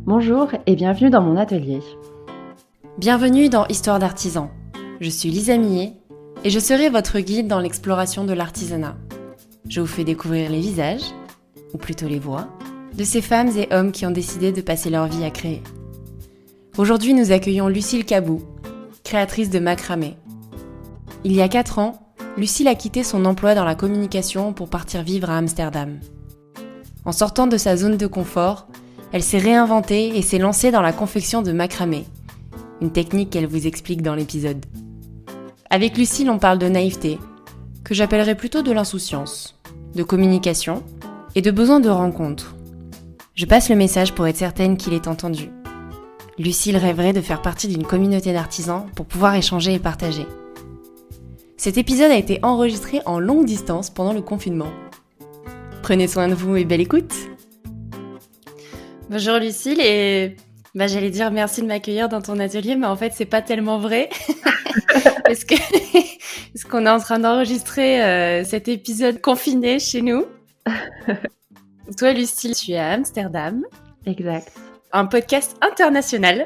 Bonjour et bienvenue dans mon atelier. Bienvenue dans Histoire d'artisan. Je suis Lisa Millet et je serai votre guide dans l'exploration de l'artisanat. Je vous fais découvrir les visages, ou plutôt les voix, de ces femmes et hommes qui ont décidé de passer leur vie à créer. Aujourd'hui, nous accueillons Lucille Cabou, créatrice de macramé. Il y a 4 ans, Lucille a quitté son emploi dans la communication pour partir vivre à Amsterdam. En sortant de sa zone de confort, elle s'est réinventée et s'est lancée dans la confection de macramé, une technique qu'elle vous explique dans l'épisode. Avec Lucille, on parle de naïveté, que j'appellerais plutôt de l'insouciance, de communication et de besoin de rencontre. Je passe le message pour être certaine qu'il est entendu. Lucille rêverait de faire partie d'une communauté d'artisans pour pouvoir échanger et partager. Cet épisode a été enregistré en longue distance pendant le confinement. Prenez soin de vous et belle écoute! Bonjour Lucille et j'allais dire merci de m'accueillir dans ton atelier, mais en fait c'est pas tellement vrai parce qu'on est en train d'enregistrer cet épisode confiné chez nous. Toi Lucille, tu es à Amsterdam. Exact. Un podcast international.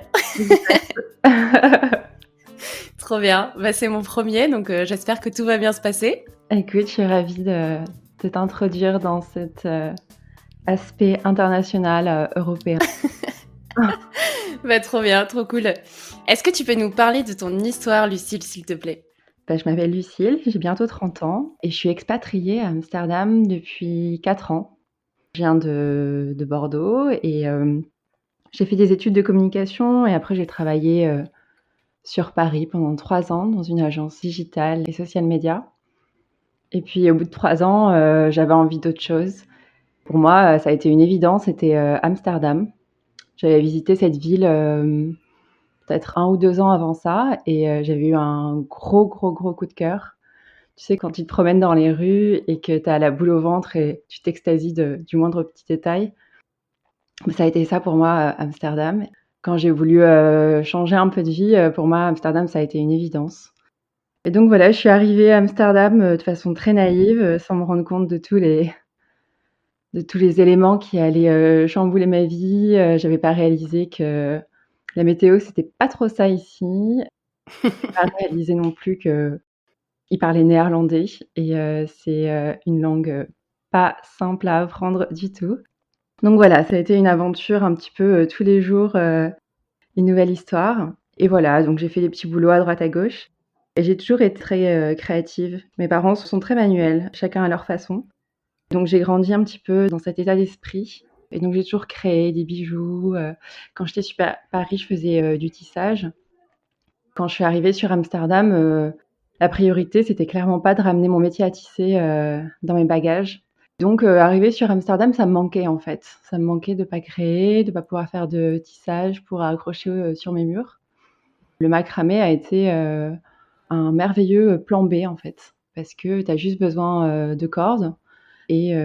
Trop bien, c'est mon premier, donc j'espère que tout va bien se passer. Écoute, je suis ravie de t'introduire dans cet aspect international européen. Trop bien, trop cool. Est-ce que tu peux nous parler de ton histoire, Lucille, s'il te plaît ? Je m'appelle Lucille, j'ai bientôt 30 ans et je suis expatriée à Amsterdam depuis 4 ans. Je viens de Bordeaux et j'ai fait des études de communication et après j'ai travaillé sur Paris pendant 3 ans dans une agence digitale et social media. Et puis au bout de 3 ans, j'avais envie d'autre chose. Pour moi, ça a été une évidence, c'était Amsterdam. J'avais visité cette ville peut-être 1 ou 2 ans avant ça et j'avais eu un gros coup de cœur. Tu sais, quand tu te promènes dans les rues et que tu as la boule au ventre et tu t'extasies du moindre petit détail. Ça a été ça pour moi, Amsterdam. Quand j'ai voulu changer un peu de vie, pour moi, Amsterdam, ça a été une évidence. Et donc voilà, je suis arrivée à Amsterdam de façon très naïve, sans me rendre compte de tous les éléments qui allaient chambouler ma vie. J'avais pas réalisé que la météo, c'était pas trop ça ici. J'ai pas réalisé non plus qu'ils parlaient néerlandais et c'est une langue pas simple à apprendre du tout. Donc voilà, ça a été une aventure un petit peu tous les jours, une nouvelle histoire. Et voilà, donc j'ai fait des petits boulots à droite à gauche. Et j'ai toujours été très créative. Mes parents sont très manuels, chacun à leur façon. Donc j'ai grandi un petit peu dans cet état d'esprit. Et donc j'ai toujours créé des bijoux. Quand j'étais sur Paris, je faisais du tissage. Quand je suis arrivée sur Amsterdam, la priorité, c'était clairement pas de ramener mon métier à tisser dans mes bagages. Donc arrivée sur Amsterdam, ça me manquait en fait. Ça me manquait de pas créer, de pas pouvoir faire de tissage pour accrocher sur mes murs. Le macramé a été un merveilleux plan B en fait, parce que tu as juste besoin de cordes et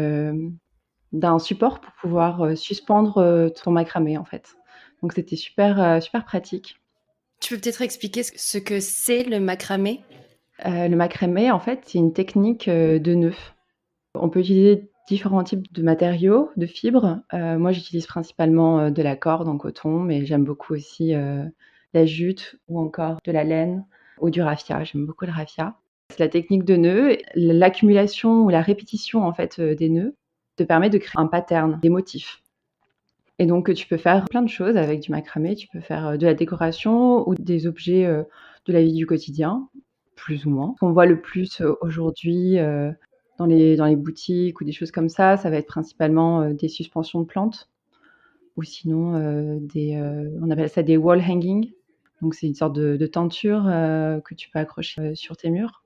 d'un support pour pouvoir suspendre ton macramé en fait. Donc c'était super pratique. Tu peux peut-être expliquer ce que c'est le macramé ? Le macramé, en fait, c'est une technique de nœud. On peut utiliser différents types de matériaux, de fibres. Moi, j'utilise principalement de la corde en coton, mais j'aime beaucoup aussi la jute ou encore de la laine ou du raffia. J'aime beaucoup le raffia. C'est la technique de nœud. L'accumulation ou la répétition en fait des nœuds te permet de créer un pattern, des motifs. Et donc, tu peux faire plein de choses avec du macramé. Tu peux faire de la décoration ou des objets de la vie du quotidien, plus ou moins. Ce qu'on voit le plus aujourd'hui dans les boutiques ou des choses comme ça va être principalement des suspensions de plantes ou sinon on appelle ça des wall hanging. Donc, c'est une sorte de tenture que tu peux accrocher sur tes murs.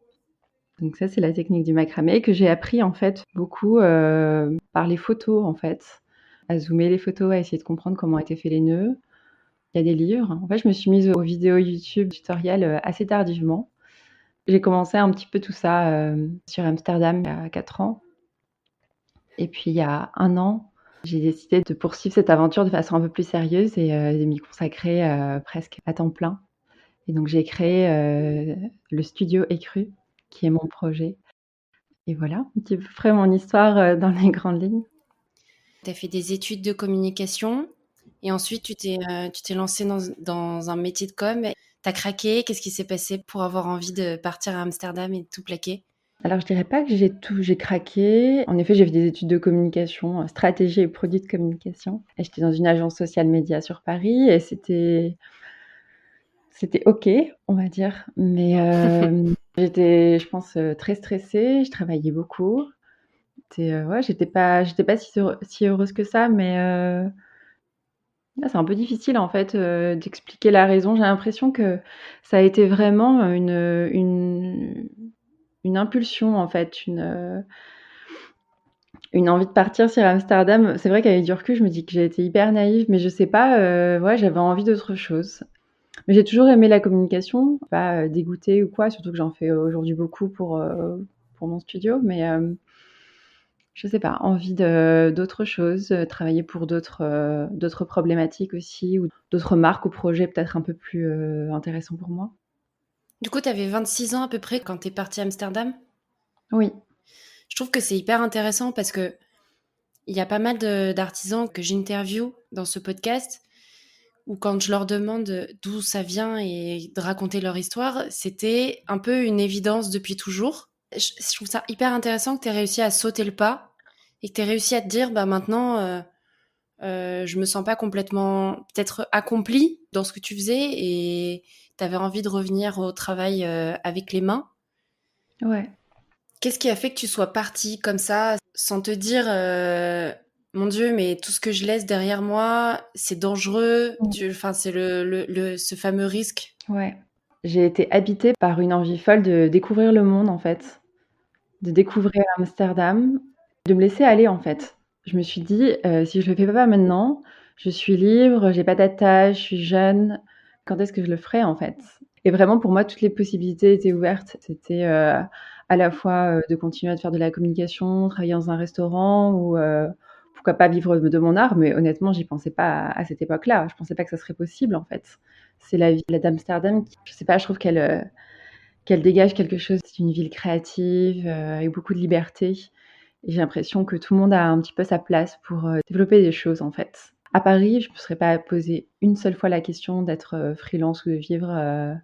Donc ça, c'est la technique du macramé que j'ai appris en fait beaucoup par les photos en fait. À zoomer les photos, à essayer de comprendre comment étaient faits les nœuds. Il y a des livres. En fait, je me suis mise aux vidéos YouTube tutoriels assez tardivement. J'ai commencé un petit peu tout ça sur Amsterdam il y a 4 ans. Et puis il y a 1 an, j'ai décidé de poursuivre cette aventure de façon un peu plus sérieuse et de m'y consacrer presque à temps plein. Et donc j'ai créé le studio Écru, qui est mon projet. Et voilà, un petit peu près mon histoire dans les grandes lignes. Tu as fait des études de communication Et ensuite, tu t'es lancé dans un métier de com. T'as craqué. Qu'est-ce qui s'est passé pour avoir envie de partir à Amsterdam et de tout plaquer? Alors je dirais pas que j'ai craqué. En effet, j'ai fait des études de communication, stratégie et produits de communication et j'étais dans une agence social média sur Paris et c'était OK, on va dire, mais j'étais, je pense, très stressée, je travaillais beaucoup. Ouais, j'étais pas si heureuse que ça, mais là, c'est un peu difficile, en fait, d'expliquer la raison. J'ai l'impression que ça a été vraiment, une impulsion, en fait, une envie de partir sur Amsterdam. C'est vrai qu'avec du recul, je me dis que j'ai été hyper naïve, mais je sais pas, ouais, j'avais envie d'autre chose. Mais j'ai toujours aimé la communication, pas dégoûtée ou quoi, surtout que j'en fais aujourd'hui beaucoup pour mon studio, mais je sais pas, envie d'autre chose, travailler pour d'autres problématiques aussi, ou d'autres marques ou projets peut-être un peu plus intéressants pour moi. Du coup, t'avais 26 ans à peu près quand t'es parti à Amsterdam. Oui, Je trouve que c'est hyper intéressant parce que il y a pas mal d'artisans que j'interviewe dans ce podcast où quand je leur demande d'où ça vient et de raconter leur histoire, c'était un peu une évidence depuis toujours. Je trouve ça hyper intéressant que tu aies réussi à sauter le pas et que tu aies réussi à te dire, bah maintenant, je me sens pas complètement peut-être accomplie dans ce que tu faisais et tu avais envie de revenir au travail avec les mains. ouais. Qu'est-ce qui a fait que tu sois partie comme ça, sans te dire, mon Dieu, mais tout ce que je laisse derrière moi, c'est dangereux. Mmh. Enfin, c'est ce fameux risque. Ouais. J'ai été habitée par une envie folle de découvrir le monde, en fait, de découvrir Amsterdam, de me laisser aller, en fait. Je me suis dit: «Si je le fais pas maintenant, je suis libre, j'ai pas d'attache, je suis jeune, quand est-ce que je le ferai, en fait?» Et vraiment pour moi, toutes les possibilités étaient ouvertes. C'était, à la fois, de continuer à faire de la communication, travailler dans un restaurant ou, pourquoi pas vivre de mon art, mais honnêtement, j'y pensais pas à cette époque-là. Je pensais pas que ça serait possible, en fait. C'est la ville d'Amsterdam qui, je sais pas, je trouve qu'elle dégage quelque chose. C'est une ville créative, avec beaucoup de liberté. Et j'ai l'impression que tout le monde a un petit peu sa place pour développer des choses, en fait. À Paris, je ne me serais pas posé une seule fois la question d'être freelance ou de vivre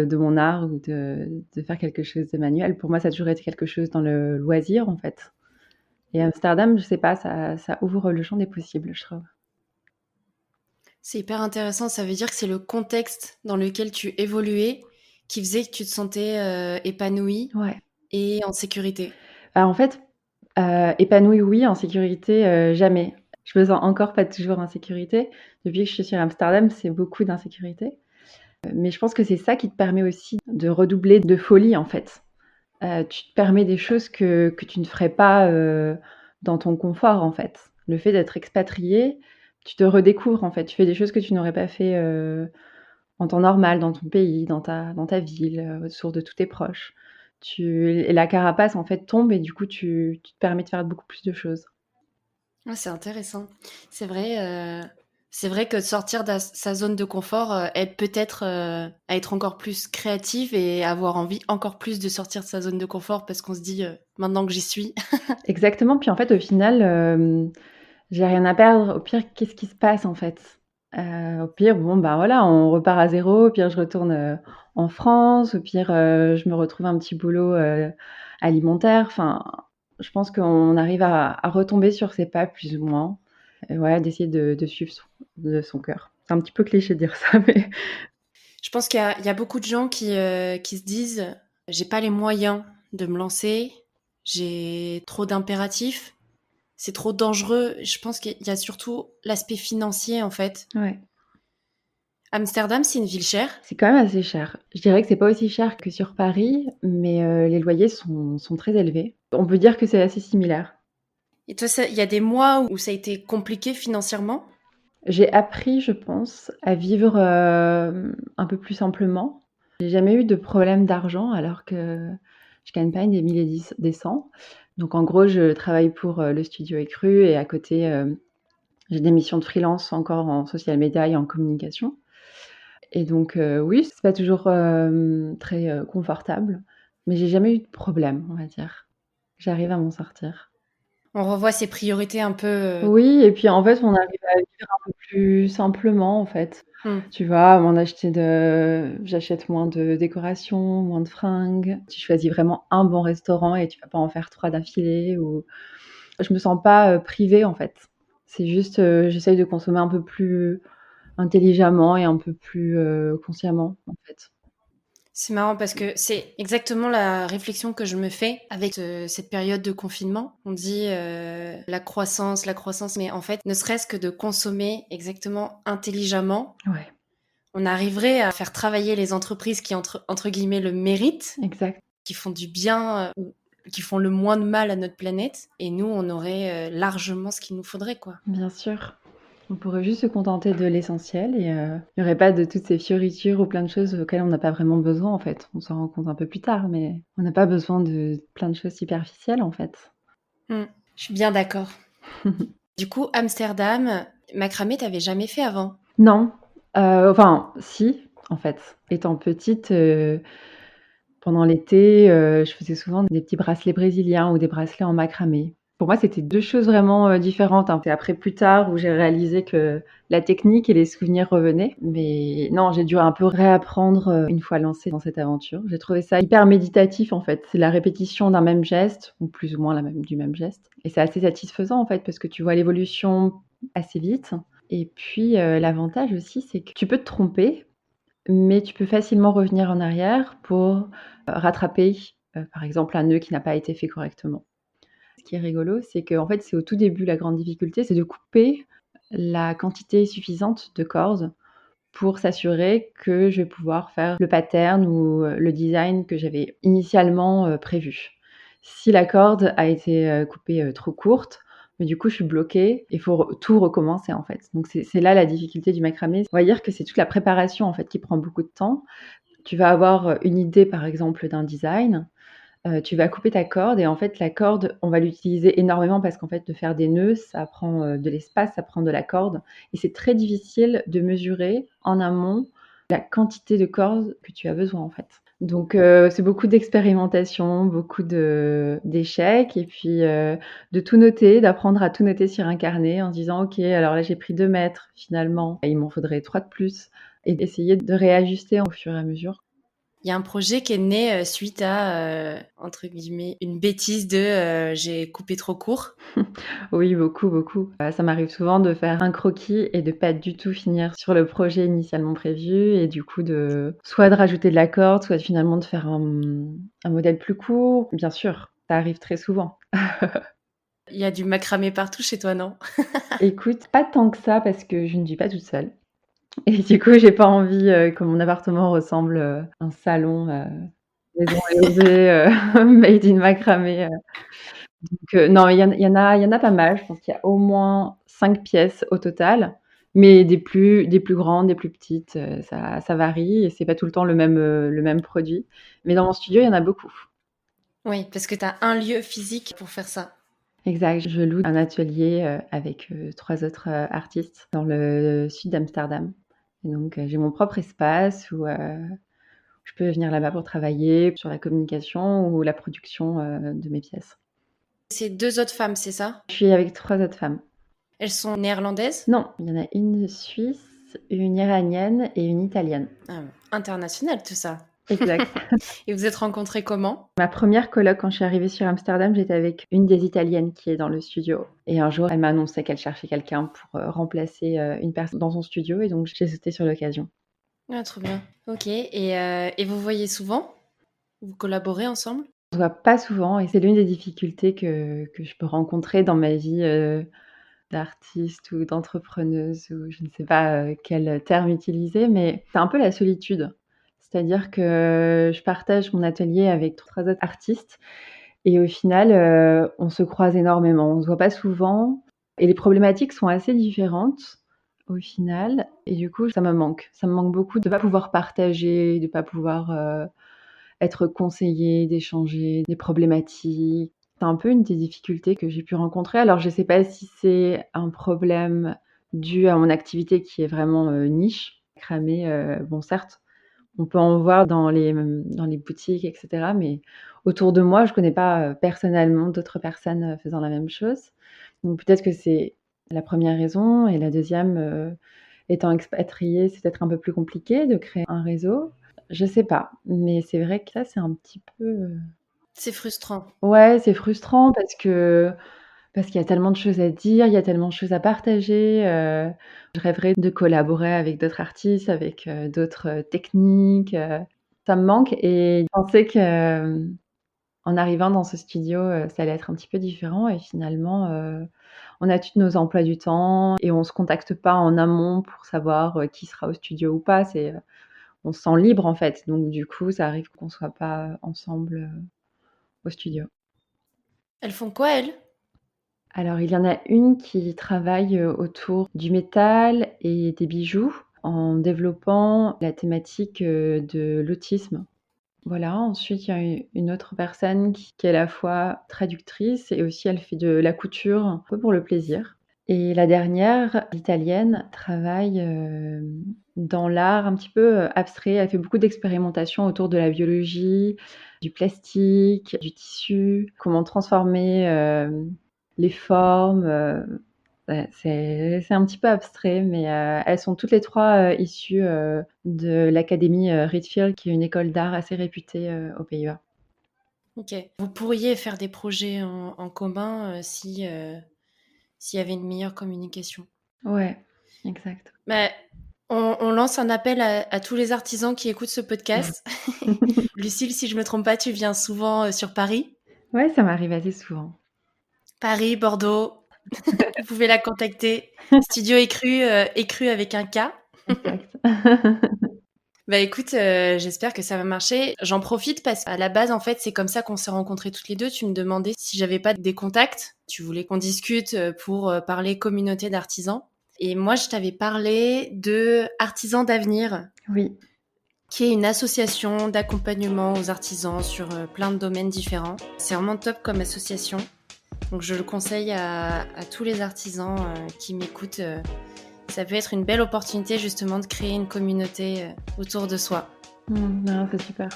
de mon art ou de faire quelque chose de manuel. Pour moi, ça a toujours été quelque chose dans le loisir, en fait. Et Amsterdam, je sais pas, ça ouvre le champ des possibles, je trouve. C'est hyper intéressant. Ça veut dire que c'est le contexte dans lequel tu évoluais qui faisait que tu te sentais épanouie Ouais. et en sécurité. Bah, en fait, épanouie, oui, en sécurité, jamais. Je me sens encore pas toujours en sécurité. Depuis que je suis sur Amsterdam, c'est beaucoup d'insécurité. Mais je pense que c'est ça qui te permet aussi de redoubler de folie, en fait. Tu te permets des choses que tu ne ferais pas, dans ton confort, en fait. Le fait d'être expatrié, tu te redécouvres, en fait. Tu fais des choses que tu n'aurais pas fait, en temps normal, dans ton pays, dans ta ville, autour de tous tes proches. Et la carapace, en fait, tombe et du coup, tu te permets de faire beaucoup plus de choses. Ouais, c'est intéressant. C'est vrai, c'est vrai que de sortir de sa zone de confort aide peut-être à être encore plus créative et avoir envie encore plus de sortir de sa zone de confort parce qu'on se dit maintenant que j'y suis. Exactement, puis en fait, au final, j'ai rien à perdre. Au pire, qu'est-ce qui se passe, en fait? Au pire, bon, bah, voilà, on repart à zéro. Au pire, je retourne, en France. Au pire, je me retrouve un petit boulot, alimentaire. Enfin, je pense qu'on arrive à retomber sur ses pas plus ou moins et ouais, d'essayer de suivre son cœur. C'est un petit peu cliché de dire ça, mais Je pense qu'il y a beaucoup de gens qui se disent j'ai pas les moyens de me lancer, j'ai trop d'impératifs, c'est trop dangereux. Je pense qu'il y a surtout l'aspect financier en fait. ouais, Amsterdam, c'est une ville chère. c'est quand même assez cher. Je dirais que c'est pas aussi cher que sur Paris, mais les loyers sont très élevés. On peut dire que c'est assez similaire. Et toi, il y a des mois où ça a été compliqué financièrement. J'ai appris, je pense, à vivre, un peu plus simplement. J'ai jamais eu de problème d'argent alors que je gagne pas des milliers des cents. Donc en gros, je travaille pour, le studio Écru et à côté, j'ai des missions de freelance encore en social media et en communication et donc oui, c'est pas toujours, très, confortable, mais j'ai jamais eu de problème, on va dire. J'arrive à m'en sortir. On revoit ses priorités un peu. Oui et puis, en fait, on arrive à vivre un peu plus simplement, en fait. Mmh. Tu vois? J'achète moins de décorations, moins de fringues. Tu choisis vraiment un bon restaurant et tu vas pas en faire 3 d'affilée ou je me sens pas, privée, en fait. C'est juste, j'essaye de consommer un peu plus intelligemment et un peu plus, consciemment, en fait. C'est marrant parce que c'est exactement la réflexion que je me fais avec cette période de confinement. On dit la croissance, mais en fait, ne serait-ce que de consommer exactement intelligemment, Ouais, on arriverait à faire travailler les entreprises qui, entre guillemets, le méritent, exact. qui font du bien, ou qui font le moins de mal à notre planète. Et nous, on aurait largement ce qu'il nous faudrait, quoi. Bien sûr. On pourrait juste se contenter de l'essentiel et il y aurait pas de toutes ces fioritures ou plein de choses auxquelles on n'a pas vraiment besoin, en fait. On s'en rend compte un peu plus tard, mais on n'a pas besoin de plein de choses superficielles, en fait. Hmm. Je suis bien d'accord. Du coup, Amsterdam, macramé, t'avais jamais fait avant? Non, enfin si, en fait. Étant petite, pendant l'été, je faisais souvent des petits bracelets brésiliens ou des bracelets en macramé. Pour moi, c'était 2 choses vraiment, différentes, hein. C'est après plus tard où j'ai réalisé que la technique et les souvenirs revenaient. Mais non, j'ai dû un peu réapprendre, une fois lancée dans cette aventure. J'ai trouvé ça hyper méditatif, en fait. C'est la répétition d'un même geste ou plus ou moins la même du même geste et c'est assez satisfaisant, en fait, parce que tu vois l'évolution assez vite et puis, l'avantage aussi, c'est que tu peux te tromper mais tu peux facilement revenir en arrière pour, rattraper, par exemple, un nœud qui n'a pas été fait correctement. Ce qui est rigolo, c'est qu'en fait, c'est au tout début la grande difficulté, c'est de couper la quantité suffisante de cordes pour s'assurer que je vais pouvoir faire le pattern ou, le design que j'avais initialement, prévu. Si la corde a été, coupée, trop courte, mais du coup, je suis bloquée, il faut tout recommencer, en fait. Donc c'est là la difficulté du macramé. On va dire que c'est toute la préparation, en fait, qui prend beaucoup de temps. Tu vas avoir, une idée, par exemple, d'un design, tu vas couper ta corde et en fait, la corde, on va l'utiliser énormément parce qu'en fait, de faire des nœuds, ça prend, de l'espace, ça prend de la corde et c'est très difficile de mesurer en amont la quantité de corde que tu as besoin, en fait. Donc c'est beaucoup d'expérimentation, beaucoup d'échecs et puis, de tout noter, d'apprendre à tout noter sur un carnet en se disant: «OK, alors là, j'ai pris 2 mètres finalement, il m'en faudrait 3 de plus» et d'essayer de réajuster au fur et à mesure. Il y a un projet qui est né suite à, entre guillemets, une bêtise de j'ai coupé trop court. Oui, beaucoup, beaucoup. Ça m'arrive souvent de faire un croquis et de pas du tout finir sur le projet initialement prévu et du coup de soit de rajouter de la corde, soit finalement de faire un modèle plus court. Bien sûr, ça arrive très souvent. Il y a du macramé partout chez toi, non? Écoute, pas tant que ça parce que je ne vis pas toute seule et du coup, j'ai pas envie, que mon appartement ressemble, à un salon, maison aisée, made in macramé. Donc non, il y en a pas mal. Je pense qu'il y a au moins 5 pièces au total, mais des plus grandes, des plus petites, ça varie et c'est pas tout le temps le même produit. Mais dans mon studio, il y en a beaucoup. Oui, parce que tu as un lieu physique pour faire ça. Exact, je loue un atelier, avec, 3 autres, artistes dans le sud d'Amsterdam et donc j'ai mon propre espace où, je peux venir là-bas pour travailler sur la communication ou la production, de mes pièces. C'est 2 autres femmes, c'est ça? Je suis avec 3 autres femmes. Elles sont néerlandaises? Non, il y en a une suisse, une iranienne et une italienne. Ah, international tout ça. Exact. Et vous êtes rencontrées comment? Ma première coloc, quand je suis arrivée sur Amsterdam, j'étais avec une des italiennes qui est dans le studio et un jour, elle m'a annoncé qu'elle cherchait quelqu'un pour, remplacer, une personne dans son studio et donc j'ai sauté sur l'occasion. Ah, trop bien. OK et vous voyez souvent? Vous collaborez ensemble? On se voit pas souvent et c'est l'une des difficultés que je peux rencontrer dans ma vie, d'artiste ou d'entrepreneuse ou je ne sais pas, quel terme utiliser, mais c'est un peu la solitude. C'est-à-dire que je partage mon atelier avec 3 autres artistes et au final, on se croise énormément. On se voit pas souvent et les problématiques sont assez différentes au final et du coup, ça me manque. Ça me manque beaucoup de pas pouvoir partager, de pas pouvoir, être conseillée, d'échanger des problématiques. C'est un peu une des difficultés que j'ai pu rencontrer. Alors je sais pas si c'est un problème dû à mon activité qui est vraiment, niche. Cramé, bon certes, On peut en voir dans les boutiques, et cetera, mais autour de moi, je connais pas, personnellement d'autres personnes, faisant la même chose. Donc peut-être que c'est la première raison et la deuxième, étant expatriée, c'est peut-être un peu plus compliqué de créer un réseau. Je sais pas, mais c'est vrai que là, c'est un petit peu, C'est frustrant. ouais, c'est frustrant parce qu'il y a tellement de choses à dire, il y a tellement de choses à partager, je rêverais de collaborer avec d'autres artistes, avec, d'autres, techniques, ça me manque et je pensais que, en arrivant dans ce studio, ça allait être un petit peu différent et finalement, on a tous nos emplois du temps et on se contacte pas en amont pour savoir, qui sera au studio ou pas. On se sent libre, en fait, donc du coup, ça arrive qu'on soit pas ensemble, au studio. Elles font quoi, elles? Alors, il y en a une qui travaille, autour du métal et des bijoux, en développant la thématique, de l'autisme. Voilà, ensuite il y a une autre personne qui est à la fois traductrice et aussi elle fait de la couture un peu pour le plaisir. Et la dernière, l'italienne, travaille, dans l'art un petit peu, abstrait. Elle fait beaucoup d'expérimentations autour de la biologie, du plastique, du tissu, comment transformer, les formes, ouais, c'est un petit peu abstrait, mais elles sont toutes les 3 issues, de l'académie, Rietveld, qui est une école d'art assez réputée, aux Pays-Bas. OK. Vous pourriez faire des projets en commun, s'il y avait une meilleure communication. Ouais, exact. Mais on lance un appel à tous les artisans qui écoutent ce podcast. Lucille, si je me trompe pas, tu viens souvent, sur Paris? Ouais, ça m'arrive assez souvent. Paris, Bordeaux, vous pouvez la contacter. Studio Écru avec un K. Exact. Bah écoute, j'espère que ça va marcher. J'en profite parce qu'à la base, en fait, c'est comme ça qu'on s'est rencontrées toutes les deux. Tu me demandais si j'avais pas des contacts. Tu voulais qu'on discute pour parler communauté d'artisans. Et moi, je t'avais parlé de Artisans d'avenir, Oui. qui est une association d'accompagnement aux artisans sur plein de domaines différents. C'est vraiment top comme association. Donc je le conseille à tous les artisans qui m'écoutent. Ça peut être une belle opportunité justement de créer une communauté autour de soi. Non, c'est super.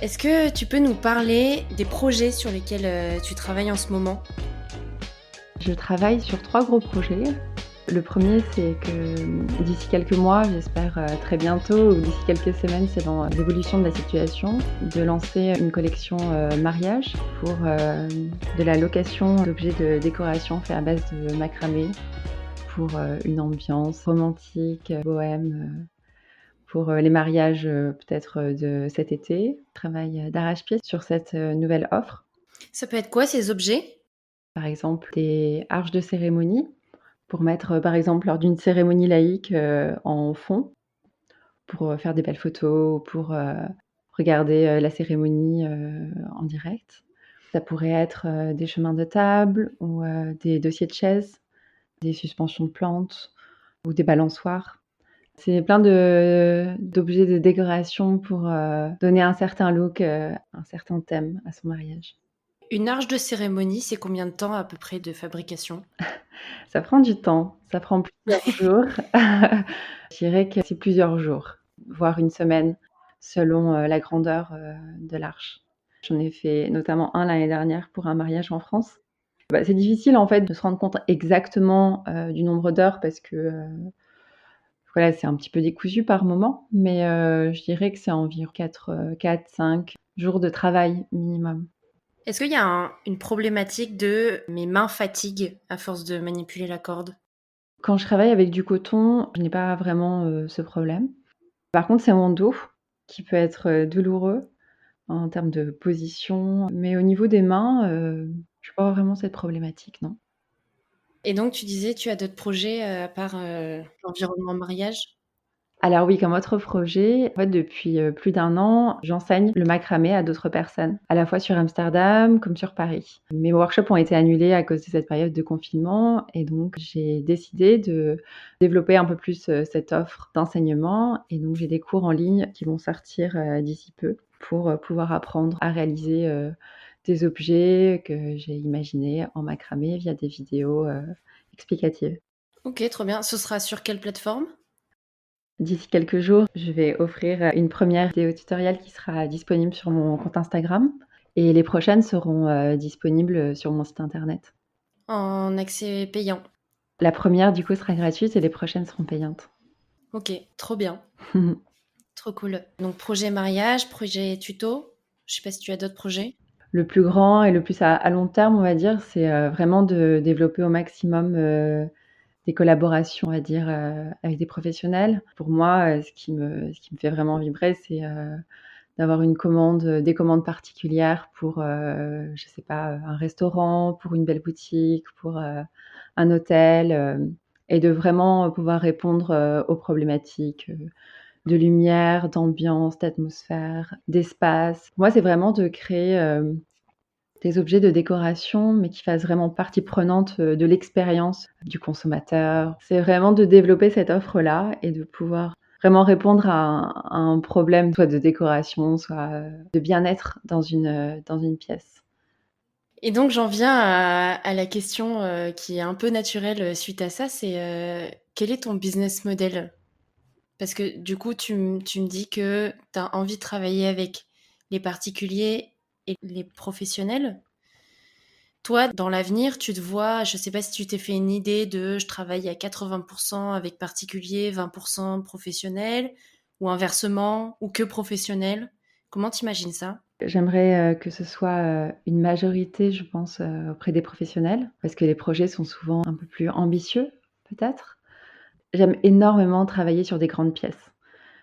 Est-ce que tu peux nous parler des projets sur lesquels tu travailles en ce moment? Je travaille sur 3 gros projets. Le premier, c'est que d'ici quelques mois, j'espère, très bientôt ou d'ici quelques semaines selon l'évolution de la situation, de lancer une collection, mariage pour, de la location d'objets de décoration faits à base de macramé pour, une ambiance romantique, bohème, pour, les mariages, peut-être, de cet été. Je travaille, d'arrache-pied sur cette, nouvelle offre. Ça peut être quoi ces objets? Par exemple, des arches de cérémonie pour mettre, par exemple, lors d'une cérémonie laïque, en fond, pour, faire des belles photos, pour, regarder, la cérémonie, en direct. Ça pourrait être, des chemins de table ou, des dossiers de chaises, des suspensions de plantes ou des balançoires. C'est plein d'objets de décoration pour, donner un certain look, un certain thème à son mariage. Une arche de cérémonie, c'est combien de temps à peu près de fabrication? Ça prend du temps, ça prend plusieurs jours. Je dirais que c'est plusieurs jours, voire une semaine, selon, la grandeur, de l'arche. J'en ai fait notamment un l'année dernière pour un mariage en France. Bah, c'est difficile en fait de se rendre compte exactement, du nombre d'heures parce que, voilà, c'est un petit peu décousu par moment, mais, je dirais que c'est environ 4-5 jours de travail minimum. Est-ce qu'il y a une problématique de mes mains fatiguent à force de manipuler la corde? Quand je travaille avec du coton, je n'ai pas vraiment, ce problème. Par contre, c'est mon dos. qui peut être douloureux en termes de position. Mais au niveau des mains, je vois pas vraiment cette problématique, non. Et donc, tu disais, tu as d'autres projets à part l'environnement mariage? Alors oui, comme autre projet, en fait, depuis plus d'un an, j'enseigne le macramé à d'autres personnes, à la fois sur Amsterdam comme sur Paris. Mes workshops ont été annulés à cause de cette période de confinement et donc j'ai décidé de développer un peu plus cette offre d'enseignement et donc j'ai des cours en ligne qui vont sortir d'ici peu pour pouvoir apprendre à réaliser des objets que j'ai imaginés en macramé via des vidéos explicatives. Ok, trop bien. Ce sera sur quelle plateforme? D'ici quelques jours, je vais offrir une première vidéo tutoriel qui sera disponible sur mon compte Instagram et les prochaines seront disponibles sur mon site internet. En accès payant. La première, du coup, sera gratuite et les prochaines seront payantes. Ok, trop bien. Trop cool. Donc, projet mariage, projet tuto. Je sais pas si tu as d'autres projets. Le plus grand et le plus à long terme, on va dire, c'est vraiment de développer au maximum des collaborations, on va dire, avec des professionnels. Pour moi, ce qui me fait vraiment vibrer, c'est d'avoir des commandes particulières pour, je sais pas, un restaurant, pour une belle boutique, pour, un hôtel, et de vraiment pouvoir répondre, aux problématiques, de lumière, d'ambiance, d'atmosphère, d'espace. Moi, c'est vraiment de créer, des objets de décoration, mais qui fassent vraiment partie prenante, de l'expérience du consommateur. C'est vraiment de développer cette offre-là et de pouvoir vraiment répondre à un problème, soit de décoration, soit, de bien-être dans une pièce. Et donc, j'en viens à la question qui est un peu naturelle suite à ça, c'est quel est ton business model? Parce que du coup, tu me dis que tu as envie de travailler avec les particuliers et les professionnels. Toi, dans l'avenir, tu te vois, je sais pas si tu t'es fait une idée de je travaille à 80% avec particuliers, 20% professionnels, ou inversement, ou que professionnels. Comment t'imagines ça? J'aimerais, que ce soit, une majorité, je pense, auprès des professionnels, parce que les projets sont souvent un peu plus ambitieux, peut-être. J'aime énormément travailler sur des grandes pièces.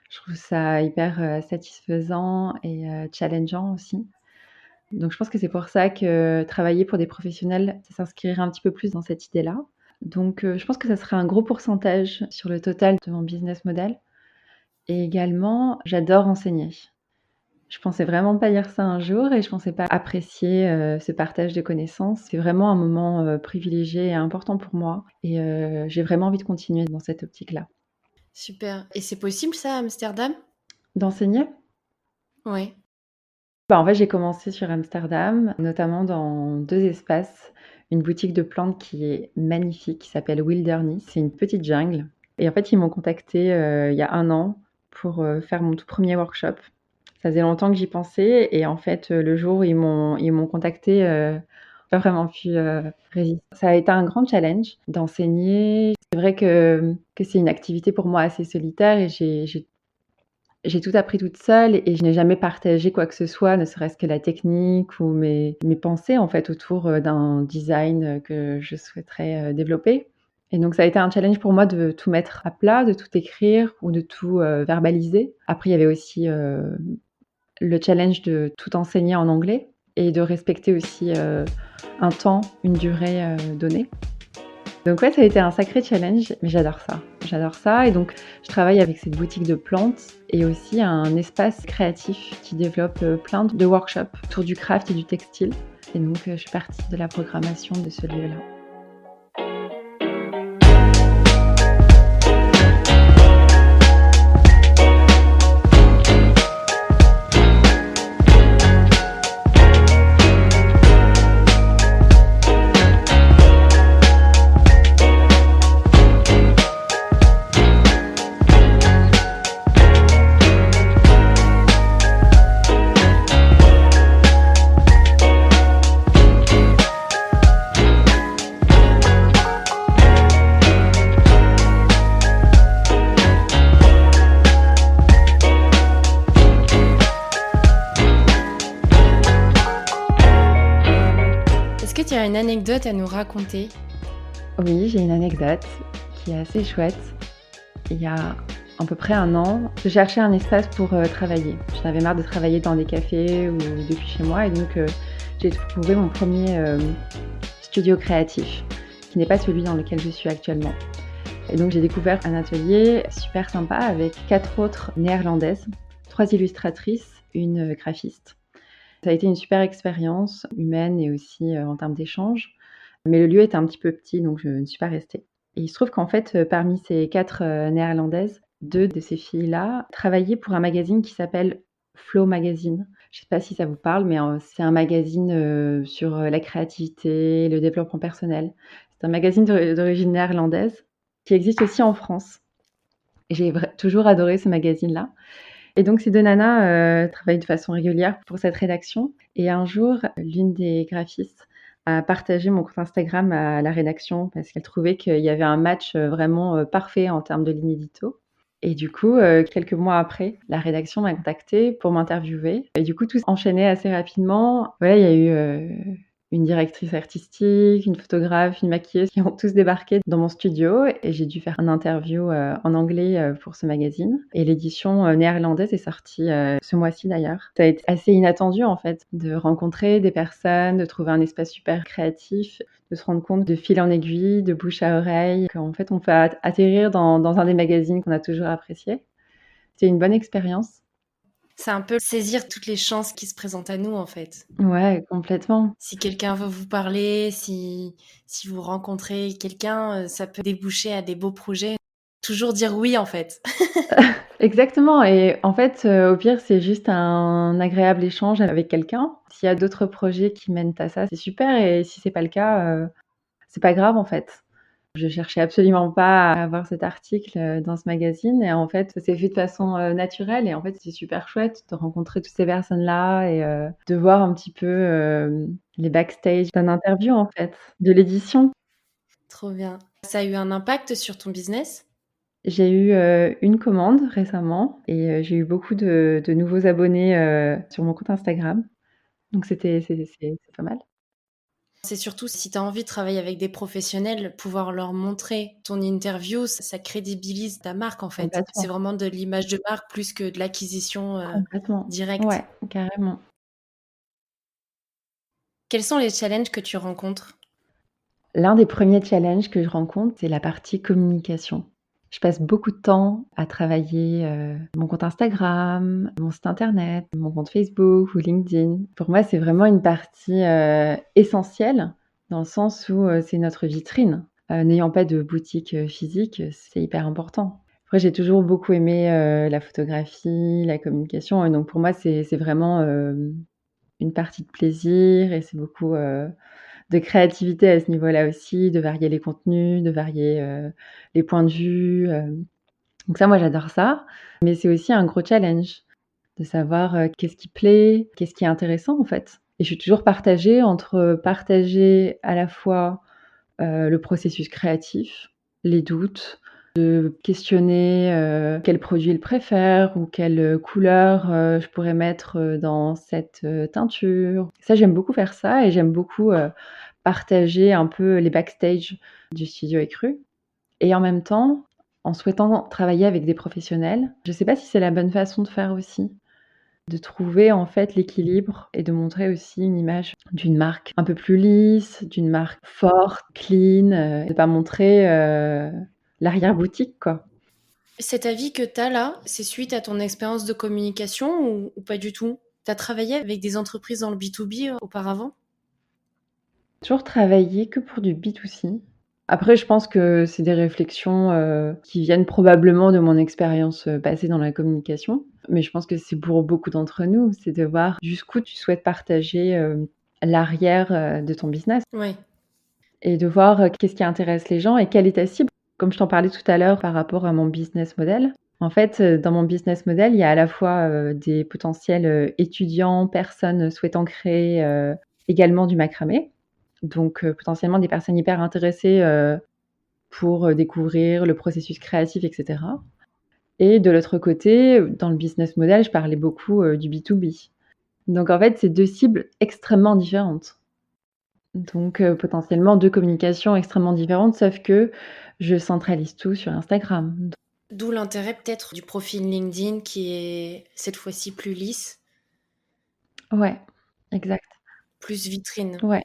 Je trouve ça hyper, satisfaisant et challengeant aussi. Donc je pense que c'est pour ça que travailler pour des professionnels, ça s'inscrirait un petit peu plus dans cette idée-là. Donc je pense que ça serait un gros pourcentage sur le total de mon business model et également, j'adore enseigner. Je pensais vraiment pas dire ça un jour et je pensais pas apprécier, ce partage de connaissances. C'est vraiment un moment, privilégié et important pour moi et j'ai vraiment envie de continuer dans cette optique-là. Super. Et c'est possible ça à Amsterdam? D'enseigner? Ouais. Bah, en fait, j'ai commencé sur Amsterdam, notamment dans 2 espaces. Une boutique de plantes qui est magnifique, qui s'appelle Wilderness. C'est une petite jungle et en fait, ils m'ont contactée, il y a 1 an pour, faire mon tout premier workshop. Ça faisait longtemps que j'y pensais et en fait, le jour où ils m'ont contactée, pas vraiment pu, résister. Ça a été un grand challenge d'enseigner. C'est vrai que c'est une activité pour moi assez solitaire et j'ai tout appris toute seule et je n'ai jamais partagé quoi que ce soit, ne serait-ce que la technique ou mes pensées, en fait, autour, d'un design, que je souhaiterais, développer et donc ça a été un challenge pour moi de tout mettre à plat, de tout écrire ou de tout, verbaliser. Après, il y avait aussi, le challenge de tout enseigner en anglais et de respecter aussi, un temps, une durée, donnée. Donc ouais, ça a été un sacré challenge, mais j'adore ça. J'adore ça et donc je travaille avec cette boutique de plantes et aussi un espace créatif qui développe, plein de workshops autour du craft et du textile et donc je fais partie de la programmation de ce lieu-là. Est-ce que tu as une anecdote à nous raconter? Oui, j'ai une anecdote qui est assez chouette. Il y a à peu près 1 an, je cherchais un espace pour travailler. J'en avais marre de travailler dans des cafés ou depuis chez moi et donc j'ai trouvé mon premier studio créatif, qui n'est pas celui dans lequel je suis actuellement. Et donc j'ai découvert un atelier super sympa avec 4 autres néerlandaises, 3 illustratrices, une graphiste. Ça a été une super expérience humaine et aussi en termes d'échange. Mais le lieu était un petit peu petit, donc je ne suis pas restée. Et il se trouve qu'en fait, parmi ces 4 néerlandaises, 2 de ces filles-là travaillaient pour un magazine qui s'appelle Flow Magazine. Je ne sais pas si ça vous parle, mais c'est un magazine sur la créativité, le développement personnel. C'est un magazine d'origine néerlandaise qui existe aussi en France. Et j'ai toujours adoré ce magazine-là. Et donc ces 2 nanas travaillent de façon régulière pour cette rédaction. Et un jour, l'une des graphistes a partagé mon compte Instagram à la rédaction parce qu'elle trouvait qu'il y avait un match vraiment parfait en termes de ligne édito. Et du coup, quelques mois après, la rédaction m'a contactée pour m'interviewer. Et du coup, tout s'est enchaîné assez rapidement. Voilà, il y a eu une directrice artistique, une photographe, une maquilleuse qui ont tous débarqué dans mon studio et j'ai dû faire une interview en anglais pour ce magazine. Et l'édition néerlandaise est sortie ce mois-ci d'ailleurs. Ça a été assez inattendu en fait de rencontrer des personnes, de trouver un espace super créatif, de se rendre compte de fil en aiguille, de bouche à oreille, qu'en fait on peut atterrir dans un des magazines qu'on a toujours apprécié. C'est une bonne expérience. C'est un peu saisir toutes les chances qui se présentent à nous, en fait. Ouais, complètement. Si quelqu'un veut vous parler, si vous rencontrez quelqu'un, ça peut déboucher à des beaux projets. Toujours dire oui, en fait. Exactement et en fait, au pire, c'est juste un agréable échange avec quelqu'un. S'il y a d'autres projets qui mènent à ça, c'est super et si c'est pas le cas, c'est pas grave, en fait. Je cherchais absolument pas à avoir cet article, dans ce magazine et en fait, c'est fait de façon, naturelle et en fait, c'est super chouette de rencontrer toutes ces personnes-là et de voir un petit peu, les backstage d'un interview, en fait, de l'édition. Trop bien. Ça a eu un impact sur ton business? J'ai eu, une commande récemment et j'ai eu beaucoup de nouveaux abonnés, sur mon compte Instagram. Donc c'est pas mal. C'est surtout si tu as envie de travailler avec des professionnels, pouvoir leur montrer ton interview, ça crédibilise ta marque, en fait. C'est Complètement, vraiment de l'image de marque plus que de l'acquisition, complètement. directe. Ouais, carrément. Quels sont les challenges que tu rencontres? L'un des premiers challenges que je rencontre, c'est la partie communication. Je passe beaucoup de temps à travailler, mon compte Instagram, mon site internet, mon compte Facebook ou LinkedIn. Pour moi, c'est vraiment une partie, essentielle dans le sens où, c'est notre vitrine. N'ayant pas de boutique, physique, c'est hyper important. Après, j'ai toujours beaucoup aimé, la photographie, la communication et donc pour moi, c'est vraiment, une partie de plaisir et c'est beaucoup, de créativité à ce niveau-là aussi, de varier les contenus, de varier, les points de vue, donc ça, moi, j'adore ça, mais c'est aussi un gros challenge de savoir, qu'est-ce qui plaît, qu'est-ce qui est intéressant, en fait et je suis toujours partagée entre partager à la fois, le processus créatif, les doutes, de questionner, quel produit ils préfèrent ou quelle, couleur, je pourrais mettre, dans cette, teinture. Ça, j'aime beaucoup faire ça et j'aime beaucoup, partager un peu les backstage du studio Écru et en même temps, en souhaitant travailler avec des professionnels, je ne sais pas si c'est la bonne façon de faire aussi. De trouver en fait l'équilibre et de montrer aussi une image d'une marque un peu plus lisse, d'une marque forte, clean, de pas montrer, l'arrière-boutique, quoi. Cet avis que tu as là, c'est suite à ton expérience de communication ou pas du tout? Tu as travaillé avec des entreprises dans le B2B, auparavant? Toujours travaillé que pour du B2C. Après, je pense que c'est des réflexions, qui viennent probablement de mon expérience, passée dans la communication. Mais je pense que c'est pour beaucoup d'entre nous, c'est de voir jusqu'où tu souhaites partager, l'arrière, de ton business Ouais. et de voir, qu'est-ce qui intéresse les gens et quelle est ta cible. Comme je t'en parlais tout à l'heure par rapport à mon business model. En fait, dans mon business model, il y a à la fois, des potentiels, étudiants, personnes souhaitant créer, également du macramé. Donc potentiellement des personnes hyper intéressées, pour, découvrir le processus créatif et cetera et de l'autre côté, dans le business model, je parlais beaucoup, du B2B. Donc en fait, c'est 2 cibles extrêmement différentes. Donc potentiellement 2 communications extrêmement différentes, sauf que je centralise tout sur Instagram. D'où l'intérêt peut-être du profil LinkedIn qui est cette fois-ci plus lisse, Ouais, exact. plus vitrine. Ouais,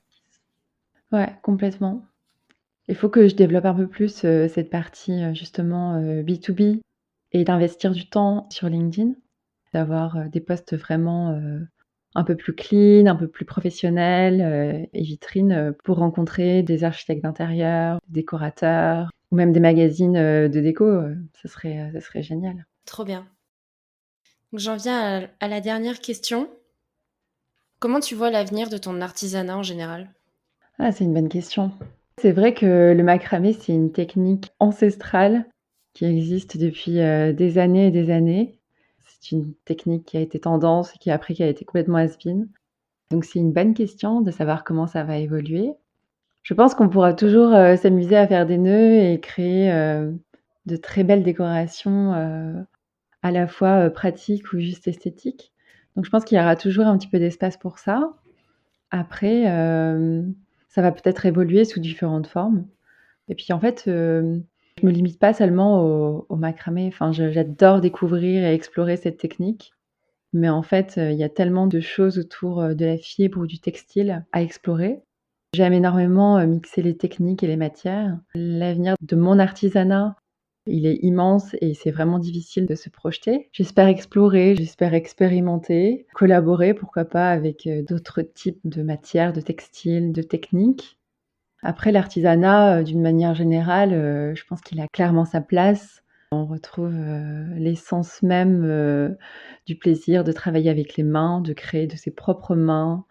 ouais, complètement. Il faut que je développe un peu plus, cette partie, justement, B2B et d'investir du temps sur LinkedIn, d'avoir, des posts vraiment, un peu plus clean, un peu plus professionnels, et vitrines, pour rencontrer des architectes d'intérieur, des décorateurs ou même des magazines, de déco, ça serait génial. Trop bien. Donc j'en viens à la dernière question. Comment tu vois l'avenir de ton artisanat en général? Ah, c'est une bonne question. C'est vrai que le macramé, c'est une technique ancestrale qui existe depuis, des années et des années. C'est une technique qui a été tendance et qui après qui a été complètement has-been. Donc c'est une bonne question de savoir comment ça va évoluer. Je pense qu'on pourra toujours, s'amuser à faire des nœuds et créer, de très belles décorations, à la fois, pratiques ou juste esthétiques. Donc je pense qu'il y aura toujours un petit peu d'espace pour ça. Après, ça va peut-être évoluer sous différentes formes et puis en fait, je me limite pas seulement au macramé. Enfin, j'adore découvrir et explorer cette technique, mais en fait, il y a tellement de choses autour, de la fibre ou du textile à explorer. J'aime énormément, mixer les techniques et les matières. L'avenir de mon artisanat, il est immense et c'est vraiment difficile de se projeter. J'espère explorer, j'espère expérimenter, collaborer, pourquoi pas, avec, d'autres types de matières, de textiles, de techniques. Après l'artisanat, d'une manière générale, je pense qu'il a clairement sa place. On retrouve, l'essence même, du plaisir de travailler avec les mains, de créer de ses propres mains,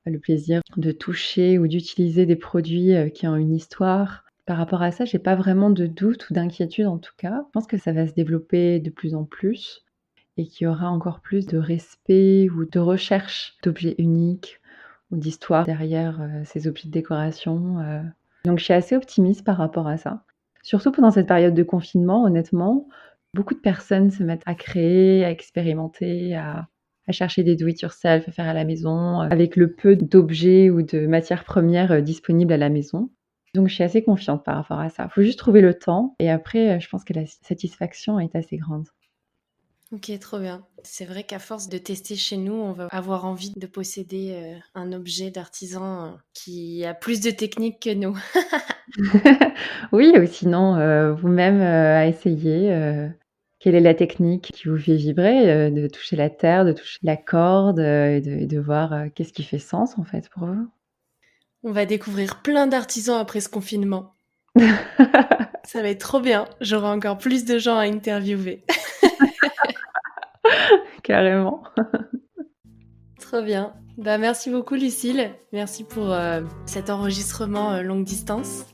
le plaisir de toucher ou d'utiliser des produits, qui ont une histoire. Par rapport à ça, j'ai pas vraiment de doute ou d'inquiétude en tout cas. Je pense que ça va se développer de plus en plus et qu'il y aura encore plus de respect ou de recherche d'objets uniques ou d'histoire derrière, ces objets de décoration. Donc je suis assez optimiste par rapport à ça. Surtout pendant cette période de confinement, honnêtement, beaucoup de personnes se mettent à créer, à expérimenter, à chercher des do it yourself, à faire à la maison, avec le peu d'objets ou de matières premières, disponibles à la maison. Donc je suis assez confiante par rapport à ça. Il faut juste trouver le temps et après, je pense que la satisfaction est assez grande. Ok, trop bien. C'est vrai qu'à force de tester chez nous, on va avoir envie de posséder un objet d'artisan qui a plus de technique que nous. Oui, ou sinon, vous-même, à essayer, quelle est la technique qui vous fait vibrer, de toucher la terre, de toucher la corde, et de voir, qu'est-ce qui fait sens, en fait, pour vous? On va découvrir plein d'artisans après ce confinement. Ça va être trop bien. J'aurai encore plus de gens à interviewer. Carrément. Trop bien. Bah, merci beaucoup, Lucille. Merci pour cet enregistrement longue distance.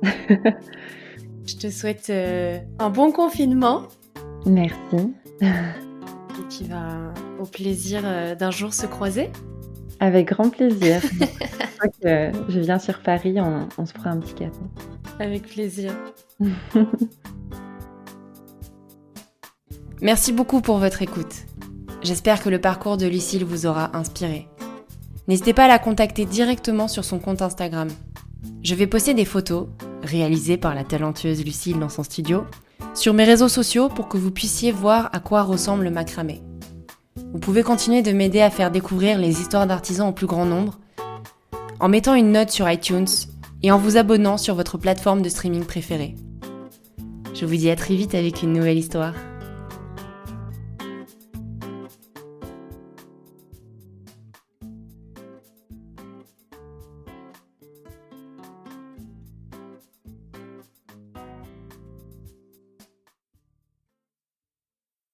Je te souhaite un bon confinement. Merci. Et puis, bah, au plaisir d'un jour se croiser. Avec grand plaisir. Une fois que je viens sur Paris, on se fera un petit café. Avec plaisir. Merci beaucoup pour votre écoute. J'espère que le parcours de Lucille vous aura inspiré. N'hésitez pas à la contacter directement sur son compte Instagram. Je vais poster des photos, réalisées par la talentueuse Lucille dans son studio, sur mes réseaux sociaux pour que vous puissiez voir à quoi ressemble le macramé. Vous pouvez continuer de m'aider à faire découvrir les histoires d'artisans au plus grand nombre, en mettant une note sur iTunes et en vous abonnant sur votre plateforme de streaming préférée. Je vous dis à très vite avec une nouvelle histoire.